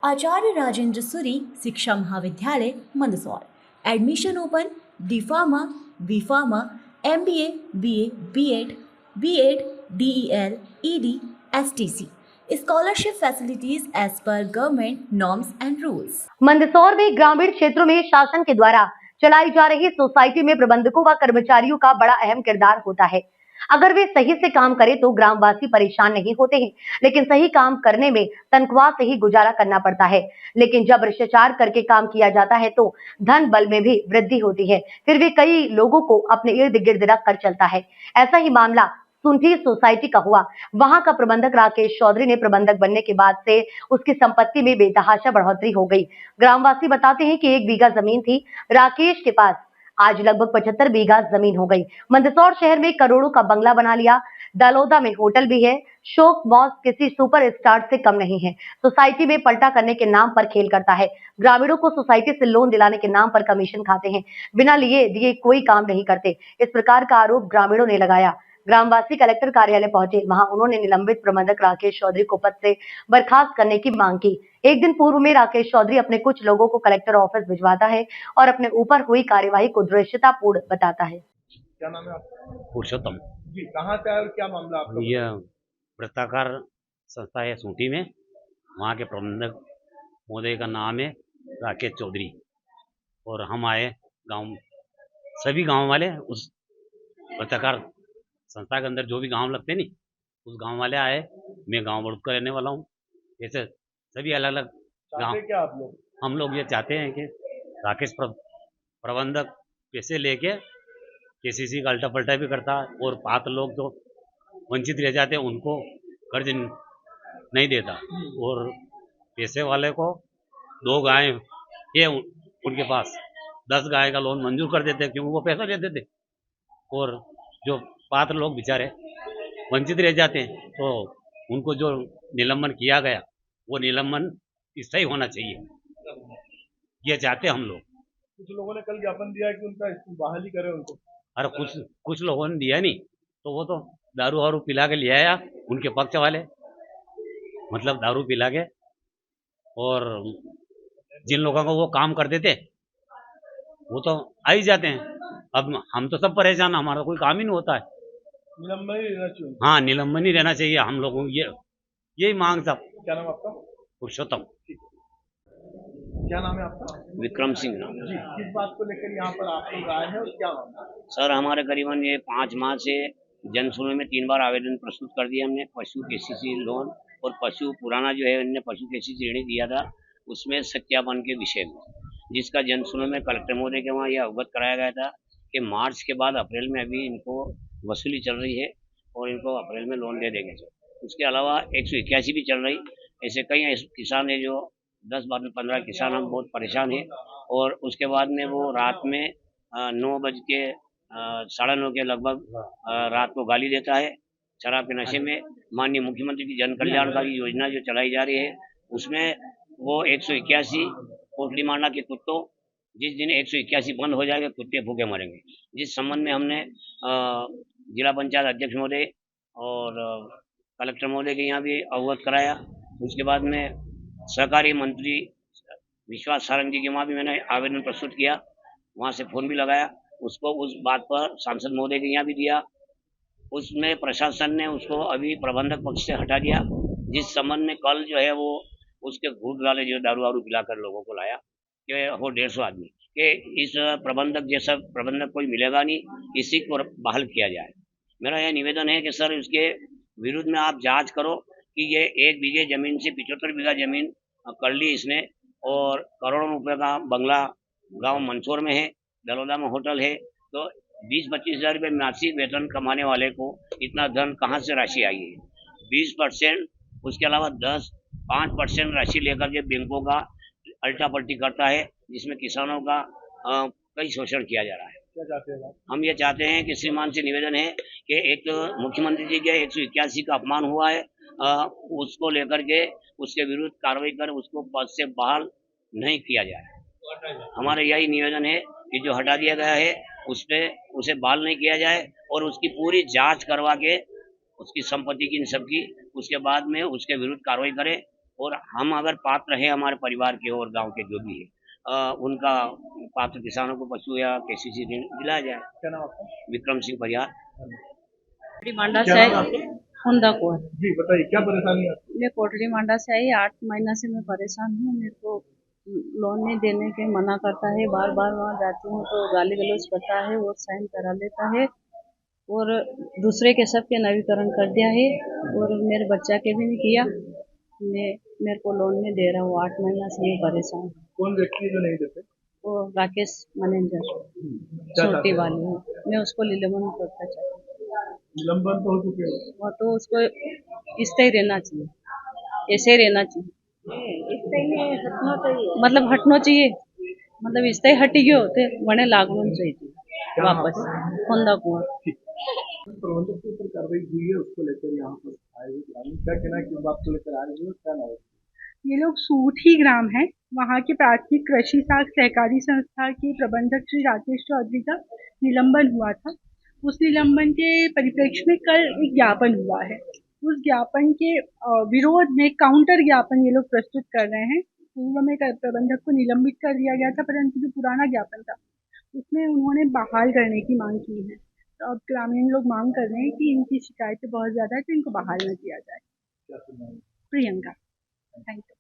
Acharya Rajendra Suri Shiksha Mahavidyalaya Mandsaur. Admission open. D pharma, B pharma, MBA, BA, B.Ed, B.Ed, DEL, ED, STC। Scholarship facilities as per government norms and rules. Mandsaur में ग्रामीण क्षेत्रों में शासन के द्वारा चलाई जा रही सोसाइटी में प्रबंधकों व कर्मचारियों का बड़ा अहम किरदार होता है। अगर वे सही से काम करें तो ग्रामवासी परेशान नहीं होते हैं, लेकिन सही काम करने में तनख्वाह से ही गुजारा करना पड़ता है। लेकिन जब भ्रष्टाचार करके काम किया जाता है तो धन बल में भी वृद्धि होती है, फिर भी कई लोगों को अपने इर्द गिर्द रख कर चलता है। ऐसा ही मामला सुंठी सोसाइटी का हुआ। वहां का प्रबंधक राकेश चौधरी ने प्रबंधक बनने के बाद से उसकी संपत्ति में बेतहाशा बढ़ोतरी हो गई। ग्रामवासी बताते हैं कि 1 बीघा जमीन थी राकेश के पास, आज लगभग 75 बीघा जमीन हो गई। मंदसौर शहर में करोड़ों का बंगला बना लिया। दलोदा में होटल भी है। शोक मौज किसी सुपर स्टार से कम नहीं है। सोसाइटी में पलटा करने के नाम पर खेल करता है। ग्रामीणों को सोसाइटी से लोन दिलाने के नाम पर कमीशन खाते हैं। बिना लिए दिए कोई काम नहीं करते। इस प्रकार का आरोप ग्रामीणों ने लगाया। ग्रामवासी कलेक्टर कार्यालय पहुंचे। वहां उन्होंने निलंबित प्रबंधक राकेश चौधरी को पद से बर्खास्त करने की मांग की। एक दिन पूर्व में राकेश चौधरी अपने कुछ लोगों को कलेक्टर ऑफिस भिजवाता है और अपने ऊपर हुई कार्यवाही को दृश्यतापूर्ण बताता है। क्या नाम है आपका? पुरुषोत्तम जी, कहाँ से आए और क्या मामला आपका? यह वृत्ताकार संस्था है सूंटी में। वहाँ के प्रबंधक महोदय का नाम है राकेश चौधरी और हम आए गांव, सभी गांव वाले उस वृत्ताकार संस्था के अंदर जो भी गांव लगते नहीं उस गांव वाले आए। मैं गांव बड़ूद का रहने वाला हूँ। ऐसे सभी अलग अलग गांव। चाहते क्या आप लोग? हम लोग ये चाहते हैं कि राकेश प्रबंधक पैसे लेके KCC का अल्टा पल्टा भी करता है और पात्र लोग जो वंचित रह जाते हैं उनको कर्ज नहीं देता और पैसे वाले को 2 गाय ये उनके पास 10 गाय का लोन मंजूर कर देते क्योंकि वो पैसा देते थे। और जो पात्र लोग बेचारे वंचित रह जाते हैं तो उनको जो निलंबन किया गया वो निलंबन स्थायी होना चाहिए, ये चाहते हम लोग। कुछ लोगों ने कल ज्ञापन दिया कि उनका बहाली करे उनको। अरे कुछ लोगों ने दिया नहीं तो वो तो दारू वारू पिला के ले आया उनके पक्ष वाले, मतलब दारू पिला के। और जिन लोगों को वो काम करते थे वो तो आ ही जाते हैं। अब हम तो सब परेशान, हमारा कोई काम ही नहीं होता है। निलंबन ही रहना चाहिए। हाँ, निलंबन ही रहना चाहिए हम लोगों को, यही मांग सब। क्या नाम आपका? पुरुषोत्तम। क्या नाम है आपका? विक्रम सिंह नाम। जी, किस बात को लेकर यहाँ पर आप लोग आए हैं और क्या मामला? सर, हमारे करीबन ये 5 माह से जन सुनवाई में 3 बार आवेदन प्रस्तुत कर दिया हमने। पशु KCC लोन और पशु पुराना जो है हमने पशु KCC ऋण दिया था उसमें सत्यापन के विषय में, जिसका जन सुनवाई में कलेक्टर महोदय के वहाँ यह अवगत कराया गया था कि मार्च के बाद अप्रैल में अभी इनको वसूली चल रही है और इनको अप्रैल में लोन दे देंगे। उसके अलावा 181 भी चल रही। ऐसे कई किसान है जो 10, 12, 15 किसान हम बहुत परेशान हैं। और उसके बाद में वो रात में 9 बज के 9:30 के लगभग रात को गाली देता है शराब के नशे में। माननीय मुख्यमंत्री की जन कल्याणकारी योजना जो चलाई जा रही है उसमें वो 181 पोटली मारना के कुत्तों, जिस दिन 181 बंद हो जाएगा कुत्ते भूखे मरेंगे, जिस संबंध में हमने जिला पंचायत अध्यक्ष महोदय और कलेक्टर महोदय के यहाँ भी अवगत कराया। उसके बाद में सहकारी मंत्री विश्वास सारंग जी के वहाँ भी मैंने आवेदन प्रस्तुत किया, वहाँ से फोन भी लगाया उसको। उस बात पर सांसद महोदय के यहाँ भी दिया। उसमें प्रशासन ने उसको अभी प्रबंधक पक्ष से हटा दिया, जिस संबंध में कल जो है वो उसके घूट वाले जो दारू वारू पिलाकर लोगों को लाया कि वो 150 आदमी कि इस प्रबंधक जैसा प्रबंधक कोई मिलेगा नहीं, इसी को बहाल किया जाए। मेरा यह निवेदन है कि सर इसके विरुद्ध में आप जांच करो कि ये 1 बीघे जमीन से 75 बीघा जमीन कर ली इसने और करोड़ों रुपए का बंगला गांव मंदसौर में है, दलोदा में होटल है। तो 20-25 हज़ार रुपये मासिक वेतन कमाने वाले को इतना धन कहाँ से राशि आई है? 20%, उसके अलावा 5% राशि लेकर के बैंकों का अल्टा पल्टी करता है, जिसमें किसानों का कई शोषण किया जा रहा है। क्या चाहते हैं आप? हम ये चाहते हैं कि श्रीमान से निवेदन है कि एक मुख्यमंत्री जी के 181 का अपमान हुआ है, उसको लेकर के उसके विरुद्ध कार्रवाई कर उसको पद से बहाल नहीं किया जाए। हमारा यही निवेदन है कि जो हटा दिया गया है उसे बहाल नहीं किया जाए और उसकी पूरी जांच करवा के उसकी संपत्ति की इन सबकी, उसके बाद में उसके विरुद्ध कार्रवाई करे और हम अगर पात्र हैं हमारे परिवार के और गांव के जो भी है उनका पात्र किसानों को पशु या केसीसी ऋण दिलाया जाए। क्या नाम आपका? विक्रम सिंह परिहार। मांडा क्या से नाम आई आपका? हुंदा को है। जी बताइए क्या परेशानी है आपको? मैं कोटली मांडा से आई 8 महीना से मैं परेशान हूँ। मेरे को लोन नहीं देने के मना करता है। बार बार वहाँ जाती हूँ तो गाली गलौज करता है और साइन करा लेता है और दूसरे के सब के नवीकरण कर दिया है और मेरे बच्चा के भी नहीं किया। मेरे को लोन नहीं दे रहा हूँ। 8 महीना से मैं परेशान हूँ। कौन व्यक्ति है जो नहीं देते? वो राकेश मैनेजर क्या चाहते छोटी हैं? वाली हूँ। मैं उसको निलंबन करता चाहती हूँ। निलंबन तो हो चुके हैं। वो तो उसको इस तरह रहना चाहिए, ऐसे ही रहना चाहिए। मतलब हटना चाहिए, मतलब इस तरह हटी गयो तो वने लागना चाहिए वापस होंदा कुआं। प्रबंधक के ऊपर कार्रवाई हुई है उसको लेकर यहाँ पर आए हुए ग्रामीण क्या कहना है, किस बात को लेकर आए हुए, क्या नाम है? ये लोग सूठी ग्राम है, वहाँ के प्राथमिक कृषि साख सहकारी संस्था के प्रबंधक श्री राकेश चौधरी का निलंबन हुआ था। उस निलंबन के परिप्रेक्ष्य में कल एक ज्ञापन हुआ है। उस ज्ञापन के विरोध में काउंटर ज्ञापन ये लोग प्रस्तुत कर रहे हैं। पूर्व में प्रबंधक को निलंबित कर दिया गया था, परंतु जो पुराना ज्ञापन था उसमें उन्होंने बहाल करने की मांग की है। तो अब ग्रामीण लोग मांग कर रहे हैं कि इनकी शिकायतें बहुत ज्यादा है तो इनको बहाल न किया जाए। क्या सुना है? Priyanka, thank you.